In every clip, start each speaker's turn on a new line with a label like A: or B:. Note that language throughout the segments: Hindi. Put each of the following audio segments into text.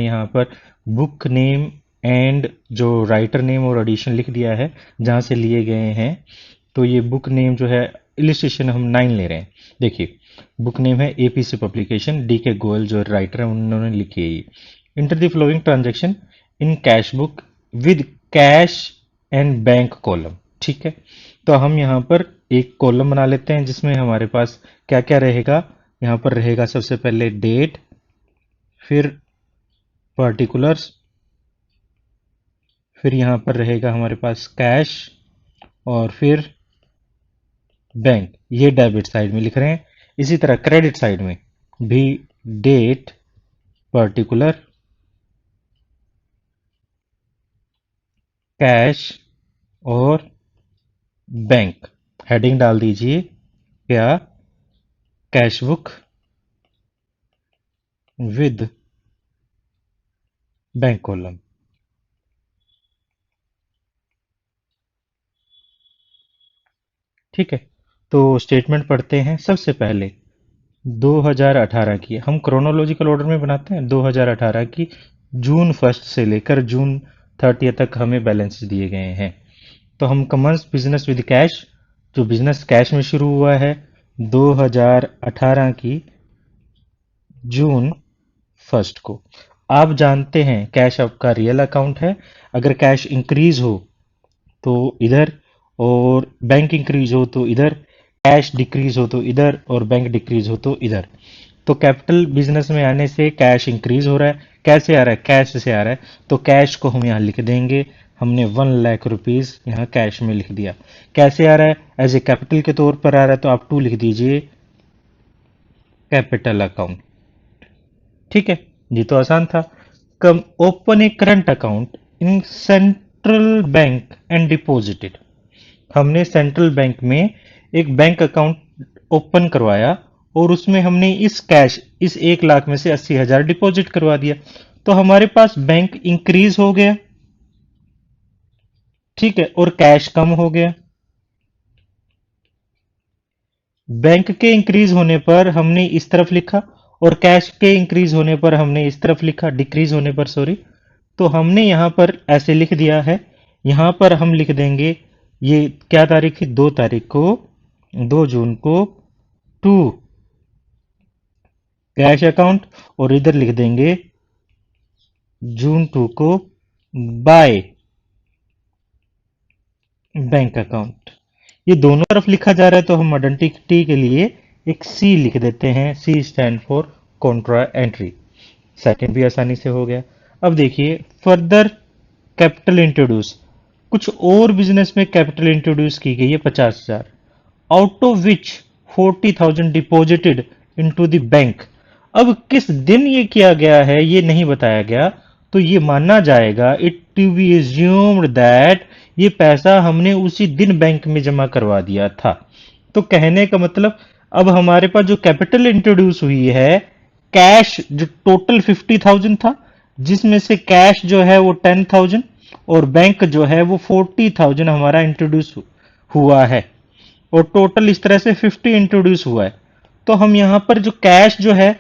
A: यहाँ पर बुक नेम एंड जो राइटर नेम और एडिशन लिख दिया है जहाँ से लिए गए हैं। तो ये बुक नेम जो है, इलिस्ट्रेशन हम 9 ले रहे हैं। देखिए, बुक नेम है एपीसी पब्लिकेशन, डी के गोयल जो राइटर है उन्होंने लिखी है ये। Enter the flowing transaction in cash book with cash and bank column. ठीक है, तो हम यहाँ पर एक कॉलम बना लेते हैं जिसमें हमारे पास क्या क्या रहेगा। यहाँ पर रहेगा सबसे पहले डेट, फिर पर्टिकुलर्स, फिर यहाँ पर रहेगा हमारे पास कैश, और फिर बैंक। ये डेबिट साइड में लिख रहे हैं। इसी तरह क्रेडिट साइड में भी डेट, पर्टिकुलर, कैश और बैंक। हेडिंग डाल दीजिए क्या, cash book with bank column. ठीक है, तो स्टेटमेंट पढ़ते हैं। सबसे पहले 2018 की, हम क्रोनोलॉजिकल ऑर्डर में बनाते हैं। 2018 की जून 1 से लेकर जून 30 तक हमें बैलेंस दिए गए हैं। तो हम कमेंस बिजनेस विद कैश, जो बिजनेस कैश में शुरू हुआ है 2018 की जून 1 को। आप जानते हैं कैश आपका रियल अकाउंट है। अगर कैश इंक्रीज हो तो इधर, और बैंक इंक्रीज हो तो इधर, कैश डिक्रीज हो तो इधर, और बैंक डिक्रीज हो तो इधर। तो कैपिटल बिजनेस में आने से कैश इंक्रीज हो रहा है। कैसे आ रहा है? कैश से आ रहा है। तो कैश को हम यहाँ लिख देंगे। हमने 1 लाख रुपीज यहाँ कैश में लिख दिया। कैसे आ रहा है? एज ए कैपिटल के तौर पर आ रहा है, तो आप 2 लिख दीजिए, कैपिटल अकाउंट। ठीक है, ये तो आसान था। Come open a current account in central bank and deposited. हमने सेंट्रल बैंक में एक बैंक अकाउंट ओपन करवाया और उसमें हमने इस कैश, इस 1 लाख में से 80,000 डिपॉजिट करवा दिया। तो हमारे पास बैंक इंक्रीज हो गया। ठीक है, और कैश कम हो गया। बैंक के इंक्रीज होने पर हमने इस तरफ लिखा, और कैश के इंक्रीज होने पर हमने इस तरफ लिखा, डिक्रीज होने पर, सॉरी। तो हमने यहां पर ऐसे लिख दिया है। यहां पर हम लिख देंगे, ये क्या तारीख है? 2 तारीख को, 2 जून को, टू कैश अकाउंट, और इधर लिख देंगे जून 2 को बाय बैंक अकाउंट। ये दोनों तरफ लिखा जा रहा है, तो हम आइडेंटिटी के लिए एक सी लिख देते हैं। C stand for contra entry. Second भी आसानी से हो गया। अब देखिए, फर्दर कैपिटल इंट्रोड्यूस। कुछ और बिजनेस में कैपिटल इंट्रोड्यूस की गई है 50,000, out of which 40,000 deposited into the bank. अब किस दिन ये किया गया है ये नहीं बताया गया, तो ये मानना जाएगा, it to be assumed that ये पैसा हमने उसी दिन बैंक में जमा करवा दिया था। तो कहने का मतलब, अब हमारे पास जो कैपिटल इंट्रोड्यूस हुई है, कैश जो टोटल 50,000 था, जिसमें से कैश जो है वो 10,000 और बैंक जो है वो 40,000 हमारा इंट्रोड्यूस हुआ है, और टोटल इस तरह से 50 इंट्रोड्यूस हुआ है। तो हम यहां पर जो कैश जो है,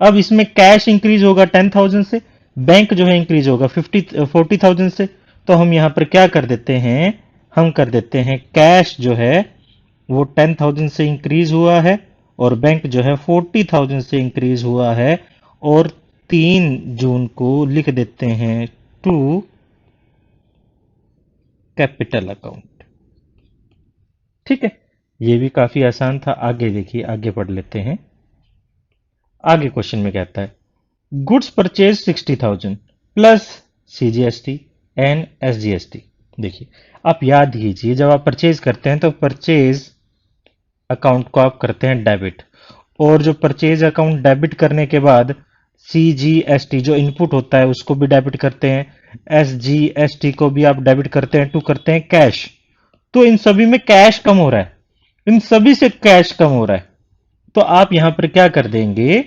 A: अब इसमें कैश इंक्रीज होगा 10,000 से, बैंक जो है इंक्रीज होगा 40,000 से। तो हम यहां पर क्या कर देते हैं? हम कर देते हैं कैश जो है वो 10,000 से इंक्रीज हुआ है, और बैंक जो है 40,000 से इंक्रीज हुआ है, और 3 जून को लिख देते हैं टू कैपिटल अकाउंट। ठीक है, ये भी काफी आसान था। आगे देखिए, आगे पढ़ लेते हैं। आगे क्वेश्चन में कहता है, goods purchase 60,000 plus CGST and SGST. देखिए, आप याद कीजिए, जब आप परचेज करते हैं तो परचेज अकाउंट को आप करते हैं डेबिट, और जो परचेज अकाउंट डेबिट करने के बाद सीजीएसटी जो इनपुट होता है उसको भी डेबिट करते हैं, एसजीएसटी को भी आप डेबिट करते हैं टू करते हैं कैश। तो इन सभी में कैश कम हो रहा है, इन सभी से कैश कम हो रहा है। तो आप यहां पर क्या कर देंगे?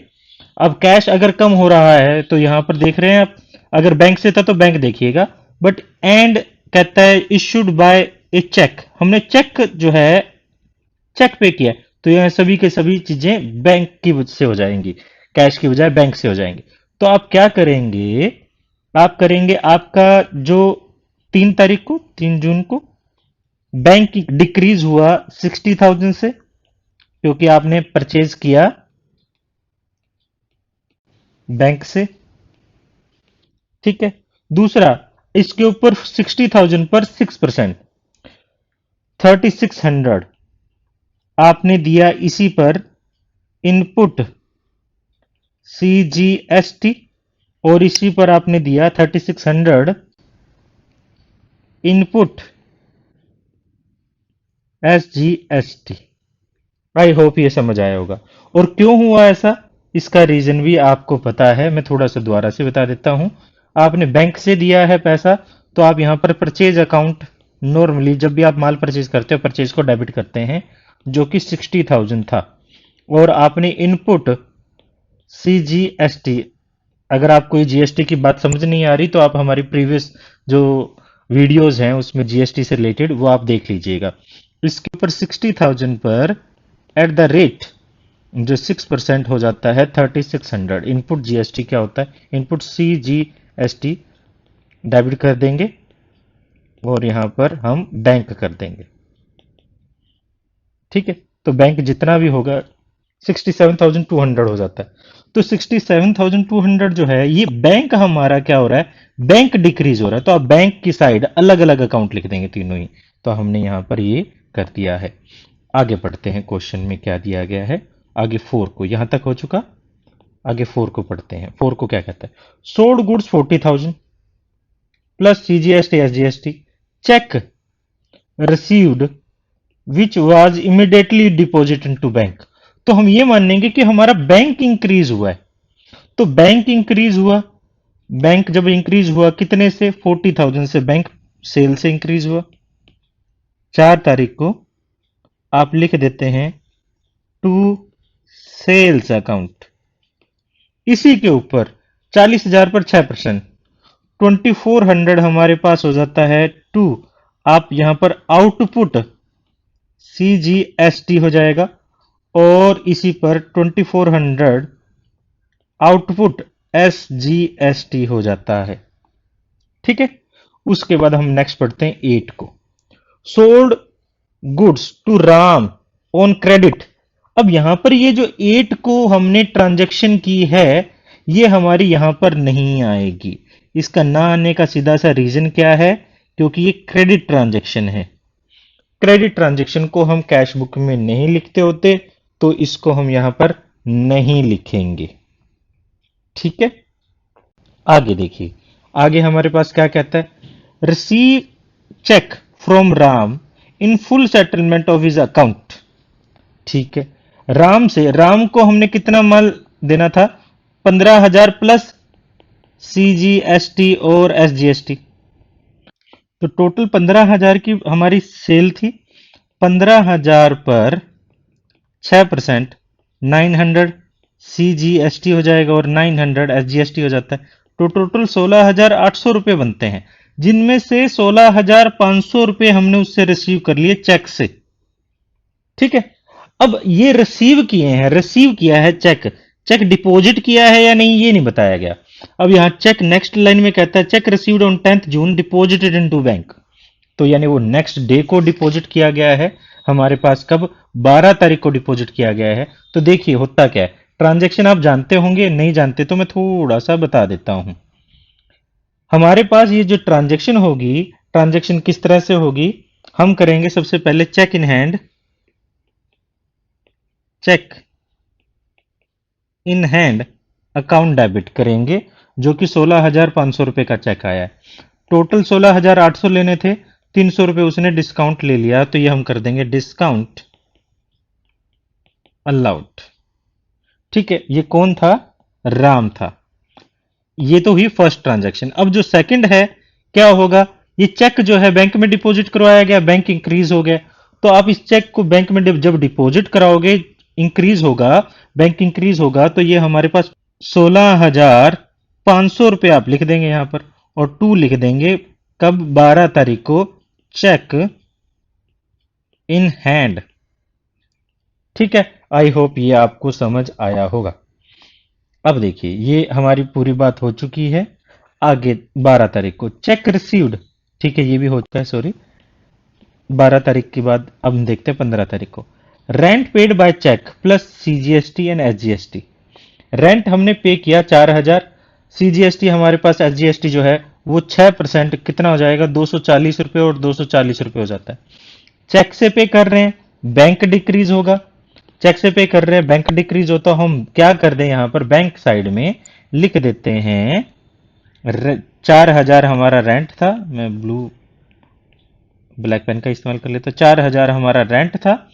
A: अब कैश अगर कम हो रहा है तो यहां पर देख रहे हैं आप, अगर बैंक से था तो बैंक देखिएगा, बट एंड कहता है इशूड बाय ए चेक। हमने चेक जो है चेक पे किया, तो यह सभी के सभी चीजें बैंक की से हो जाएंगी, कैश की बजाय बैंक से हो जाएंगी। तो आप क्या करेंगे, आप करेंगे आपका जो 3 तारीख को, 3 जून को बैंक डिक्रीज हुआ 60,000 से, क्योंकि आपने परचेज किया बैंक से। ठीक है। दूसरा, इसके ऊपर 60,000 पर 6%, 3600 आपने दिया इसी पर इनपुट CGST, और इसी पर आपने दिया 3600 इनपुट SGST। आई होप ये समझ आया होगा। और क्यों हुआ ऐसा, इसका रीजन भी आपको पता है, मैं थोड़ा सा दोबारा से बता देता हूं। आपने बैंक से दिया है पैसा, तो आप यहां पर परचेज अकाउंट, नॉर्मली जब भी आप माल परचेज करते हो परचेज को डेबिट करते हैं, जो कि 60,000 था। और आपने इनपुट CGST, अगर आपको ये जीएसटी की बात समझ नहीं आ रही तो आप हमारी प्रीवियस जो वीडियोस हैं उसमें जीएसटी से रिलेटेड वो आप देख लीजिएगा। इसके ऊपर 60,000 पर एट द रेट जो 6% हो जाता है 3600, इनपुट जीएसटी क्या होता है, इनपुट CGST डेबिट कर देंगे और यहां पर हम बैंक कर देंगे। ठीक है। तो बैंक जितना भी होगा 67,200 हो जाता है। तो 67,200 जो है ये बैंक हमारा क्या हो रहा है, बैंक डिक्रीज हो रहा है। तो आप बैंक की साइड अलग अलग अकाउंट लिख देंगे तीनों ही। तो हमने यहां पर ये कर दिया है। आगे पढ़ते हैं, क्वेश्चन में क्या दिया गया है। आगे 4 को, यहां तक हो चुका, आगे 4 को पढ़ते हैं। 4 को क्या कहता है, sold goods 40,000 plus CGST SGST, check received which was immediately deposit into bank. तो हम ये मान लेंगे कि हमारा बैंक इंक्रीज हुआ है। तो बैंक इंक्रीज हुआ, बैंक जब इंक्रीज हुआ कितने से, 40,000 से, बैंक सेल से इंक्रीज हुआ। 4 तारीख को आप लिख देते हैं टू सेल्स अकाउंट। इसी के ऊपर 40,000 पर 6%, 2400 हमारे पास हो जाता है टू, आप यहां पर आउटपुट CGST हो जाएगा, और इसी पर 2400 आउटपुट SGST हो जाता है। ठीक है। उसके बाद हम नेक्स्ट पढ़ते हैं 8 को, sold goods to Ram on credit. अब यहां पर ये जो 8 को हमने ट्रांजैक्शन की है ये हमारी यहां पर नहीं आएगी। इसका ना आने का सीधा सा रीजन क्या है, क्योंकि ये क्रेडिट ट्रांजैक्शन है। क्रेडिट ट्रांजैक्शन को हम कैश बुक में नहीं लिखते होते, तो इसको हम यहां पर नहीं लिखेंगे। ठीक है। आगे देखिए, आगे हमारे पास क्या कहता है, receive cheque from Ram in full settlement of his account. ठीक है। राम से, राम को हमने कितना माल देना था, 15,000 प्लस CGST और SGST। तो टोटल 15,000 की हमारी सेल थी। 15,000 पर 6%, 900 CGST हो जाएगा और 900 SGST हो जाता है। तो टोटल 16,800 रुपये बनते हैं, जिनमें से 16,500 रुपये हमने उससे रिसीव कर लिए चेक से। ठीक है। अब ये रिसीव किए हैं, रिसीव किया है चेक, चेक डिपॉजिट किया है या नहीं ये नहीं बताया गया। अब यहां चेक नेक्स्ट लाइन में कहता है check received on 10th June deposited into bank. तो यानी वो नेक्स्ट डे को डिपॉजिट किया गया है हमारे पास, कब, 12 तारीख को डिपॉजिट किया गया है। तो देखिए होता क्या है, ट्रांजैक्शन आप जानते होंगे, नहीं जानते तो मैं थोड़ा सा बता देता हूं। हमारे पास ये जो ट्रांजैक्शन होगी, ट्रांजैक्शन किस तरह से होगी, हम करेंगे सबसे पहले cheque in hand, cheque in hand account debit करेंगे, जो कि 16,500 रुपए का चेक आया है। टोटल 16,800 लेने थे, 300 रुपए उसने डिस्काउंट ले लिया, तो ये हम कर देंगे डिस्काउंट अलाउड। ठीक है। ये कौन था, राम था। ये तो हुई फर्स्ट ट्रांजैक्शन। अब जो सेकंड है क्या होगा, ये चेक जो है बैंक में डिपॉजिट करवाया गया, बैंक इंक्रीज हो गया। तो आप इस चेक को बैंक में जब डिपॉजिट कराओगे, इंक्रीज होगा, बैंक इंक्रीज होगा, तो ये हमारे पास 16,500 रुपए आप लिख देंगे यहां पर, और टू लिख देंगे कब, 12 तारीख को चेक इन हैंड। ठीक है। आई होप ये आपको समझ आया होगा। अब देखिए ये हमारी पूरी बात हो चुकी है। आगे 12 तारीख को चेक रिसीव्ड, ठीक है ये भी हो चुका है, सॉरी। 12 तारीख के बाद अब हम देखते हैं 15 तारीख को। Rent paid by cheque plus CGST and SGST. Rent हमने पे किया 4,000, सीजीएसटी हमारे पास एसजीएसटी जो है वो 6%, कितना हो जाएगा 240 रुपये, और 240 रुपये हो जाता है। चेक से पे कर रहे हैं, बैंक डिक्रीज होगा। चेक से पे कर रहे हैं, बैंक डिक्रीज होता, हम क्या कर दें यहाँ पर बैंक साइड में लिख देते हैं 4,000 हमारा रेंट था, मैं ब्लैक पेन का इस्तेमाल कर लेता, 4,000 हमारा रेंट था,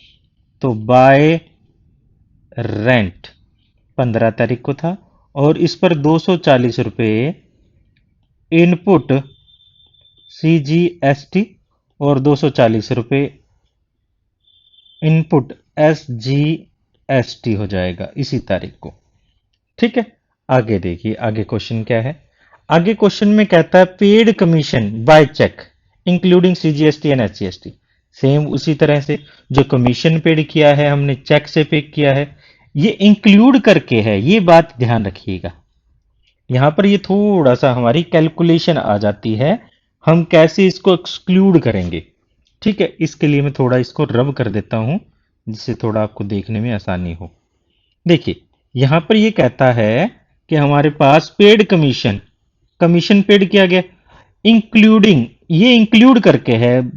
A: तो बाय रेंट 15 तारीख को था, और इस पर 240 रुपये इनपुट सीजीएसटी और 240 रुपये इनपुट एसजीएसटी हो जाएगा इसी तारीख को। ठीक है, आगे देखिए आगे क्वेश्चन क्या है। आगे क्वेश्चन में कहता है paid commission by cheque including CGST and SGST. Same उसी तरह से जो कमीशन पेड किया है हमने चेक से पे किया है, ये इंक्लूड करके है, ये बात ध्यान रखिएगा। यहां पर ये थोड़ा सा हमारी कैलकुलेशन आ जाती है, हम कैसे इसको एक्सक्लूड करेंगे। ठीक है, इसके लिए मैं थोड़ा इसको रब कर देता हूं जिससे थोड़ा आपको देखने में आसानी हो। देखिए यहां पर ये कहता है कि हमारे पास पेड कमीशन, कमीशन पेड किया गया, इंक्लूडिंग, ये इंक्लूड करके है,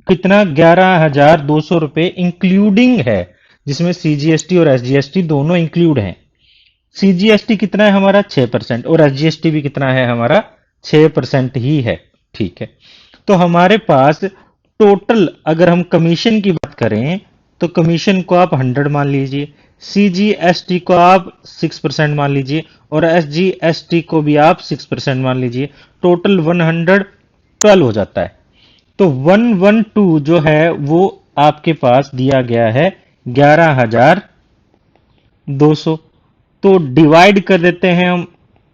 A: कितना 11,200 रुपये इंक्लूडिंग है, जिसमें सीजीएसटी और एसजीएसटी दोनों इंक्लूड हैं। सीजीएसटी कितना है हमारा 6%, और एसजीएसटी भी कितना है हमारा 6% ही है। ठीक है, तो हमारे पास टोटल अगर हम कमीशन की बात करें तो कमीशन को आप 100 मान लीजिए, सीजीएसटी को आप 6% मान लीजिए, और एसजीएसटी को भी आप 6% मान लीजिए, टोटल 112 हो जाता है। तो 112 जो है वो आपके पास दिया गया है 11,200। तो डिवाइड कर देते हैं हम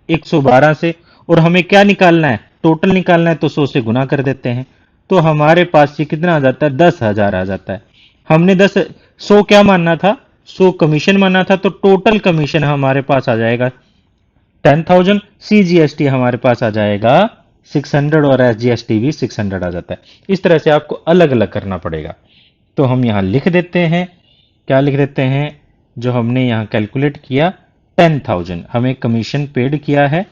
A: 112 से, और हमें क्या निकालना है, टोटल निकालना है, तो 100 से गुना कर देते हैं, तो हमारे पास ये कितना आ जाता है 10,000 आ जाता है। हमने 100 क्या मानना था, 100 कमीशन मानना था, तो टोटल कमीशन हमारे पास आ जाएगा 10,000, सीजीएसटी हमारे पास आ जाएगा 600, और एसजीएसटी भी 600 आ जाता है। इस तरह से आपको अलग अलग करना पड़ेगा। तो हम यहां लिख देते हैं, क्या लिख देते हैं, जो हमने यहां कैलकुलेट किया 10,000 हमें कमीशन पेड किया है,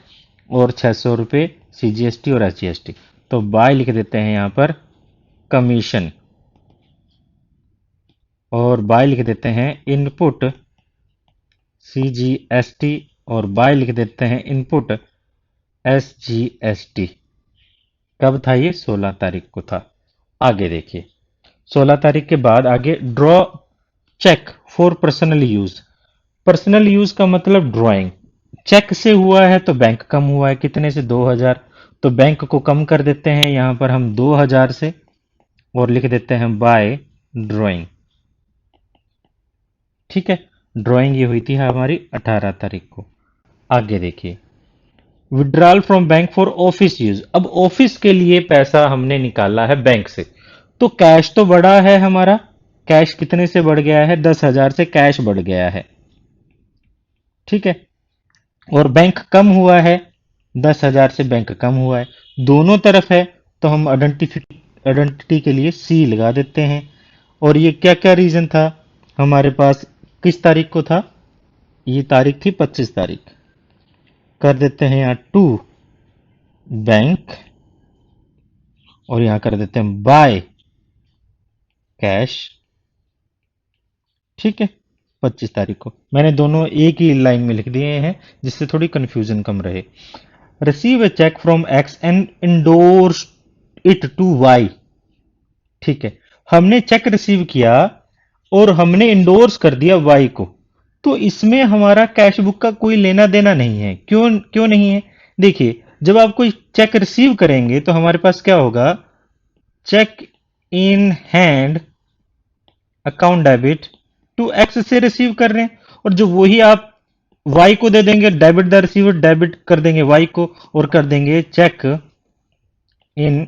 A: और 600 रुपये सीजीएसटी और एसजीएसटी, तो बाय लिख देते हैं यहां पर कमीशन, और बाय लिख देते हैं इनपुट सीजीएसटी, और बाय लिख देते हैं इनपुट एसजीएसटी। कब था ये, 16 तारीख को था। आगे देखिए 16 तारीख के बाद आगे draw cheque for personal use. Personal use का मतलब ड्राइंग, चेक से हुआ है तो बैंक कम हुआ है, कितने से 2,000, तो बैंक को कम कर देते हैं यहां पर हम 2,000 से, और लिख देते हैं बाय ड्राइंग। ठीक है, ड्राइंग ये हुई थी हमारी 18 तारीख को। आगे देखिए withdrawal from bank for office use. अब ऑफिस के लिए पैसा हमने निकाला है बैंक से, तो कैश तो बढ़ा है हमारा, कैश कितने से बढ़ गया है 10,000 से कैश बढ़ गया है। ठीक है, और बैंक कम हुआ है, 10,000 से बैंक कम हुआ है, दोनों तरफ है, तो हम आइडेंटिटी के लिए सी लगा देते हैं। और ये क्या क्या रीजन था हमारे पास, किस तारीख को था, ये तारीख थी 25 तारीख, कर देते हैं यहाँ टू बैंक, और यहां कर देते हैं बाय कैश। ठीक है, 25 तारीख को मैंने दोनों एक ही लाइन में लिख दिए हैं जिससे थोड़ी कंफ्यूजन कम रहे। Receive a cheque from X and endorse it to Y. ठीक है, हमने चेक रिसीव किया और हमने इंडोर्स कर दिया वाई को, तो इसमें हमारा कैश बुक का कोई लेना देना नहीं है। क्यों क्यों नहीं है, देखिए जब आप कोई चेक रिसीव करेंगे तो हमारे पास क्या होगा, cheque in hand account debit to X से रिसीव कर रहे हैं, और जो वही आप वाई को दे देंगे, डेबिट द रिसीवर, डेबिट कर देंगे वाई को और कर देंगे चेक इन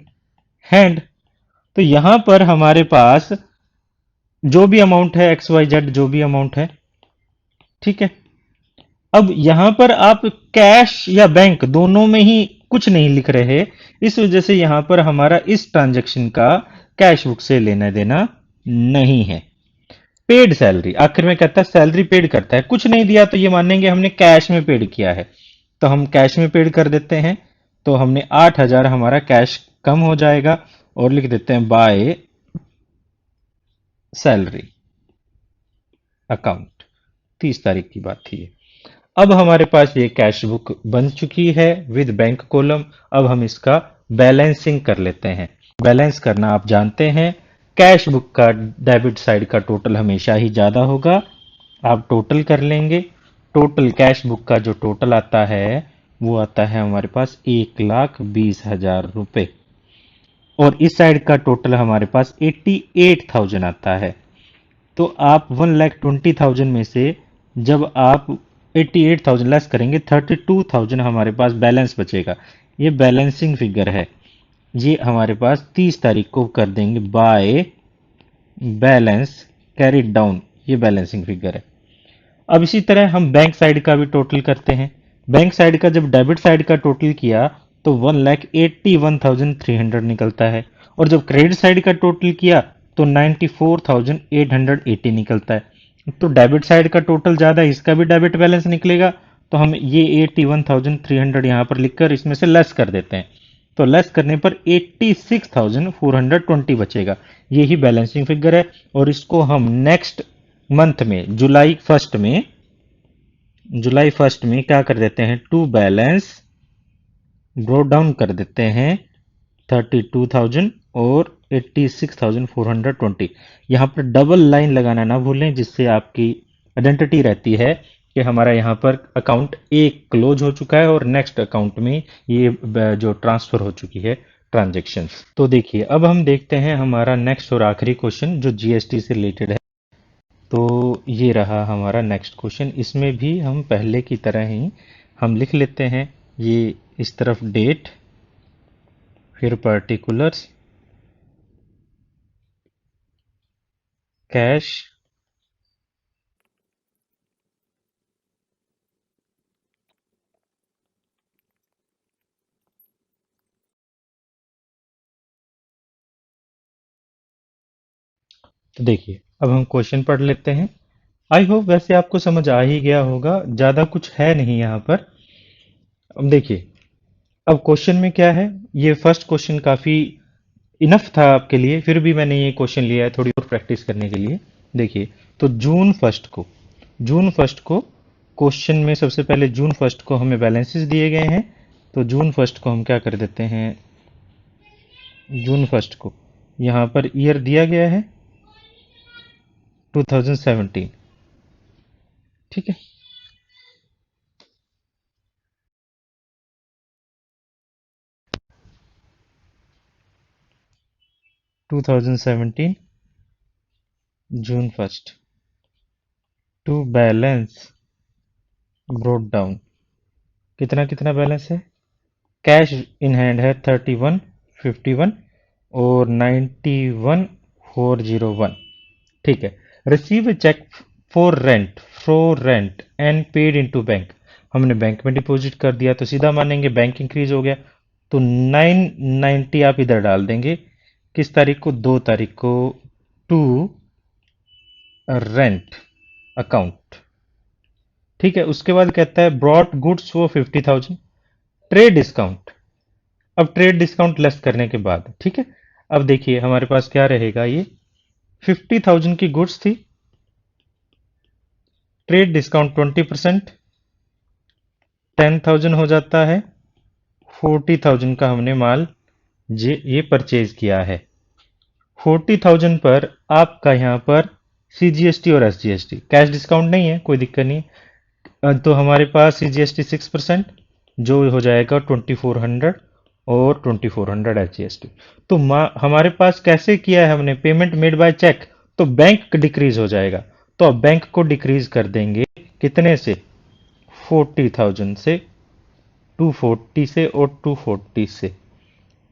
A: हैंड। तो यहां पर हमारे पास जो भी अमाउंट है एक्स वाई जेड, जो भी अमाउंट है, ठीक है, अब यहां पर आप कैश या बैंक दोनों में ही कुछ नहीं लिख रहे, इस वजह से यहां पर हमारा इस ट्रांजैक्शन का कैश बुक से लेना देना नहीं है। पेड सैलरी, आखिर में कहता है सैलरी पेड करता है, कुछ नहीं दिया तो ये मानेंगे हमने कैश में पेड किया है, तो हम कैश में पेड कर देते हैं। तो हमने 8,000 हमारा कैश कम हो जाएगा और लिख देते हैं बाय सैलरी अकाउंट। 30 तारीख की बात थी ये। अब हमारे पास ये कैश बुक बन चुकी है विद बैंक कॉलम। अब हम इसका बैलेंसिंग कर लेते हैं। बैलेंस करना आप जानते हैं, कैश बुक का डेबिट साइड का टोटल हमेशा ही ज्यादा होगा। आप टोटल कर लेंगे। टोटल कैश बुक का जो टोटल आता है वो आता है हमारे पास 1,20,000 रुपए, और इस साइड का टोटल हमारे पास 88,000 आता है। तो आप 1,20,000 में से जब आप 88,000 लेस करेंगे 32,000 हमारे पास बैलेंस बचेगा। ये बैलेंसिंग फिगर है, ये हमारे पास 30 तारीख को कर देंगे बाय बैलेंस कैरिड डाउन। ये बैलेंसिंग फिगर है। अब इसी तरह हम बैंक साइड का भी टोटल करते हैं। बैंक साइड का जब डेबिट साइड का टोटल किया तो 1,81,300 निकलता है, और जब क्रेडिट साइड का टोटल किया तो 94,880 निकलता है। तो डेबिट साइड का टोटल ज्यादा है, इसका भी डेबिट बैलेंस निकलेगा, तो हम ये 81,300 यहाँ पर लिखकर इसमें से लेस कर देते हैं। तो लेस करने पर 86,420 बचेगा। यही बैलेंसिंग फिगर है, और इसको हम नेक्स्ट मंथ में जुलाई फर्स्ट में क्या कर देते हैं, टू बैलेंस ब्रो डाउन कर देते हैं 32,000 और 86,420। यहाँ पर डबल लाइन लगाना ना भूलें, जिससे आपकी आइडेंटिटी रहती है कि हमारा यहाँ पर अकाउंट एक क्लोज हो चुका है और नेक्स्ट अकाउंट में ये जो ट्रांसफर हो चुकी है ट्रांजेक्शन्स। तो देखिए, अब हम देखते हैं हमारा नेक्स्ट और आखिरी क्वेश्चन जो जीएसटी से रिलेटेड है। तो ये रहा हमारा नेक्स्ट क्वेश्चन। इसमें भी हम पहले की तरह ही हम लिख लेते हैं, ये इस तरफ डेट, फिर पर्टिकुलर्स, कैश, तो देखिए अब हम क्वेश्चन पढ़ लेते हैं। आई होप वैसे आपको समझ आ ही गया होगा, ज़्यादा कुछ है नहीं यहाँ पर। अब देखिए, अब क्वेश्चन में क्या है, ये फर्स्ट क्वेश्चन काफ़ी इनफ था आपके लिए, फिर भी मैंने ये क्वेश्चन लिया है थोड़ी और प्रैक्टिस करने के लिए। देखिए, तो जून फर्स्ट को क्वेश्चन में सबसे पहले जून फर्स्ट को हमें बैलेंसेस दिए गए हैं। तो जून फर्स्ट को हम क्या कर देते हैं, जून फर्स्ट को यहाँ पर ईयर दिया गया है 2017। ठीक है, 2017 जून 1 टू बैलेंस ब्रोड डाउन। कितना कितना बैलेंस है, कैश इन हैंड है 3151 और 91,401। ठीक है, receive a cheque for rent and paid into bank. हमने बैंक में डिपॉजिट कर दिया तो सीधा मानेंगे बैंक इंक्रीज हो गया, तो 990 आप इधर डाल देंगे। किस तारीख को, 2 तारीख को, टू रेंट अकाउंट। ठीक है, उसके बाद कहता है brought goods for 50,000 trade discount. अब ट्रेड डिस्काउंट लेस करने के बाद, ठीक है, अब देखिए हमारे पास क्या रहेगा, ये 50,000 की गुड्स थी, ट्रेड डिस्काउंट 20%, 10,000 हो जाता है, 40,000 का हमने माल ये परचेज किया है। 40,000 पर आपका यहाँ पर सीजीएसटी और एसजीएसटी, कैश डिस्काउंट नहीं है, कोई दिक्कत नहीं। तो हमारे पास सीजीएसटी 6% जो हो जाएगा 2,400, और 2,400 एसजीएसटी। तो हमारे पास कैसे किया है हमने, पेमेंट मेड बाय चेक, तो बैंक डिक्रीज हो जाएगा। तो अब बैंक को डिक्रीज कर देंगे कितने से, 40,000 से, 240 से और 240 से।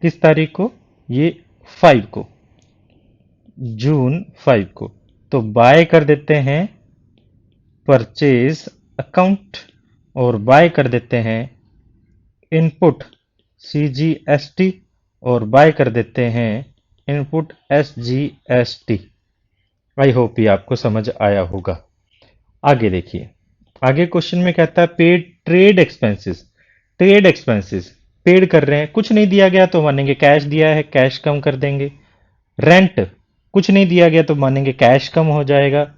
A: किस तारीख को, ये 5 को, जून 5 को। तो बाय कर देते हैं परचेज अकाउंट, और बाय कर देते हैं इनपुट CGST और बाय कर देते हैं इनपुट SGST। आई होप ये आपको समझ आया होगा। आगे देखिए, आगे क्वेश्चन में कहता है paid trade expenses. Trade expenses paid कर रहे हैं, कुछ नहीं दिया गया तो मानेंगे कैश दिया है, कैश कम कर देंगे। रेंट कुछ नहीं दिया गया तो मानेंगे कैश कम हो जाएगा।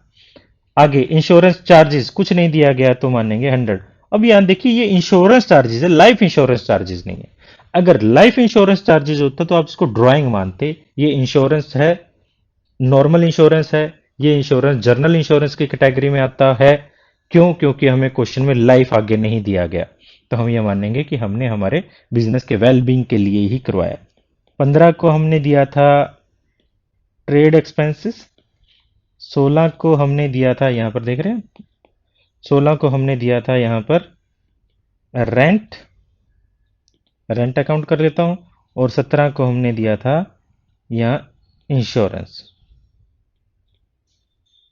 A: आगे इंश्योरेंस चार्जेस कुछ नहीं दिया गया तो मानेंगे 100। अब यहां देखिए ये इंश्योरेंस चार्जेस है, लाइफ इंश्योरेंस चार्जेस नहीं है। अगर लाइफ इंश्योरेंस चार्जेस होता तो आप इसको ड्राइंग मानते। ये इंश्योरेंस है, नॉर्मल इंश्योरेंस है, ये इंश्योरेंस जर्नल इंश्योरेंस की कैटेगरी में आता है। क्यों? क्योंकि हमें क्वेश्चन में लाइफ आगे नहीं दिया गया, तो हम ये मानेंगे कि हमने हमारे बिजनेस के वेलबींग के लिए ही करवाया। 15 को हमने दिया था ट्रेड एक्सपेंसेस, 16 को हमने दिया था, यहां पर देख रहे हैं, 16 को हमने दिया था यहां पर रेंट, रेंट अकाउंट कर लेता हूं, और 17 को हमने दिया था यहाँ इंश्योरेंस,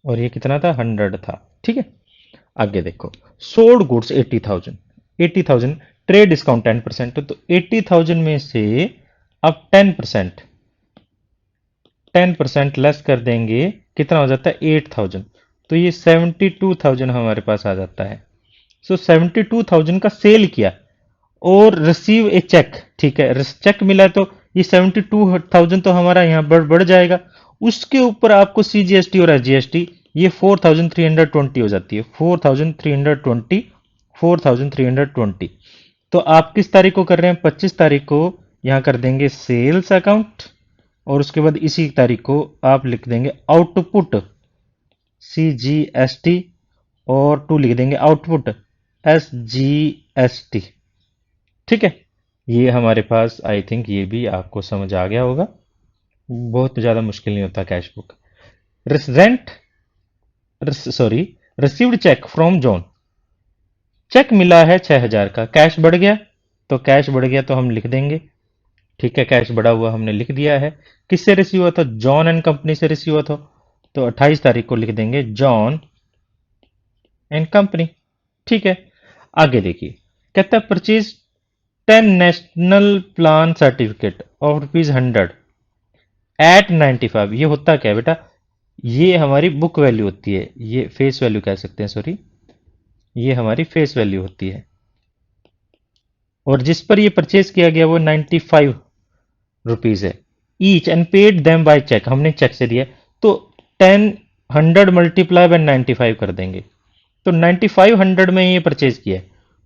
A: और ये कितना था? 100 था। ठीक है, आगे देखो, सोल्ड गुड्स 80,000, 80,000 ट्रेड डिस्काउंट 10%, तो 80,000 में से अब 10%, 10% लेस कर देंगे, कितना हो जाता है? 8,000। तो ये 72,000 हमारे पास आ जाता है। सो 72,000 का सेल किया और रिसीव ए चेक। ठीक है, चेक मिला है, तो ये 72,000 तो हमारा यहाँ बढ़ जाएगा। उसके ऊपर आपको CGST और SGST, ये 4,320 हो जाती है, 4,320, 4,320। तो आप किस तारीख को कर रहे हैं? 25 तारीख को यहाँ कर देंगे सेल्स अकाउंट, और उसके बाद इसी तारीख को आप लिख देंगे आउटपुट CGST, और टू लिख देंगे आउटपुट SGST। ठीक है, ये हमारे पास, आई थिंक ये भी आपको समझ आ गया होगा, बहुत ज़्यादा मुश्किल नहीं होता cash book. Rent, sorry, received cheque from John, cheque मिला है 6,000 का, कैश बढ़ गया, तो कैश बढ़ गया तो हम लिख देंगे। ठीक है, कैश बढ़ा हुआ हमने लिख दिया है। किससे रिसीव हुआ था? जॉन एंड कंपनी से रिसीव हुआ था, तो 28 तारीख को लिख देंगे जॉन एंड कंपनी। ठीक है, आगे देखिए, कहता है purchase 10 national plan certificate of ₹100 at 95। ये होता क्या है बेटा? ये हमारी बुक वैल्यू होती है, ये फेस वैल्यू कह सकते हैं, सॉरी, ये हमारी फेस वैल्यू होती है। और जिस पर ये परचेज किया गया वो 95 रुपीज है each, and paid them by cheque, हमने चेक से दिया, तो 10 100 मल्टीप्लाई बाय 95 कर देंगे, तो 95 100 में ये परचेज किया है।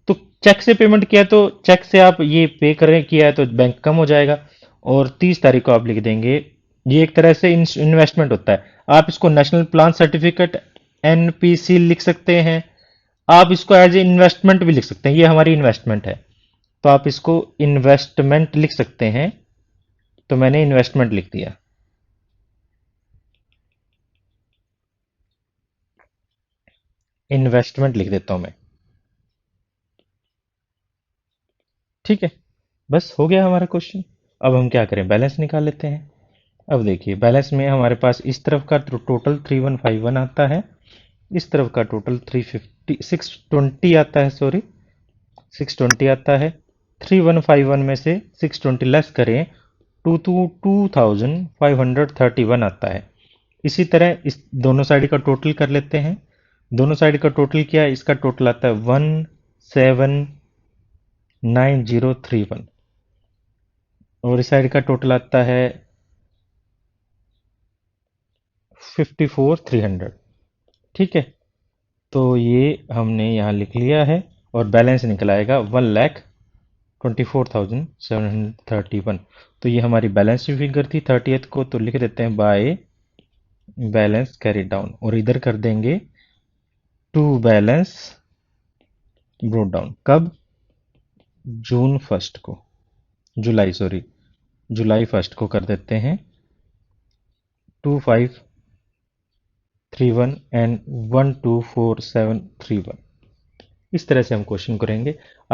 A: तो चेक से पेमेंट किया, तो चेक से आप ये पे करें किया है तो बैंक कम हो जाएगा, और 30 तारीख को आप लिख देंगे। ये एक तरह से इन्वेस्टमेंट होता है। आप इसको नेशनल प्लान सर्टिफिकेट NPC लिख सकते हैं, आप इसको एज ए इन्वेस्टमेंट भी लिख सकते हैं, ये हमारी इन्वेस्टमेंट है, तो आप इसको इन्वेस्टमेंट लिख सकते हैं, तो मैंने इन्वेस्टमेंट लिख दिया। इन्वेस्टमेंट लिख देता हूं मैं। ठीक है, बस हो गया हमारा क्वेश्चन। अब हम क्या करें? बैलेंस निकाल लेते हैं। अब देखिए, बैलेंस में हमारे पास इस तरफ का टोटल 3151 आता है, इस तरफ का टोटल 350 620 आता है, सॉरी 620 आता है। 3151 में से 620 लेस करें, 2531 आता है। इसी तरह इस दोनों साइड का टोटल कर लेते हैं। दोनों साइड का टोटल क्या है? इसका टोटल आता है 179031, और इस साइड का टोटल आता है 54,300। ठीक है, तो ये हमने यहाँ लिख लिया है, और बैलेंस निकल आएगा 1,24,731। तो ये हमारी बैलेंस की फिगर थी 30th को, तो लिख देते हैं बाय बैलेंस कैरी डाउन, और इधर कर देंगे टू बैलेंस ब्रोट डाउन। कब? जून 1 को, जुलाई, सॉरी जुलाई 1 को कर देते हैं 2531 एंड 124731। इस तरह से हम क्वेश्चन करेंगे।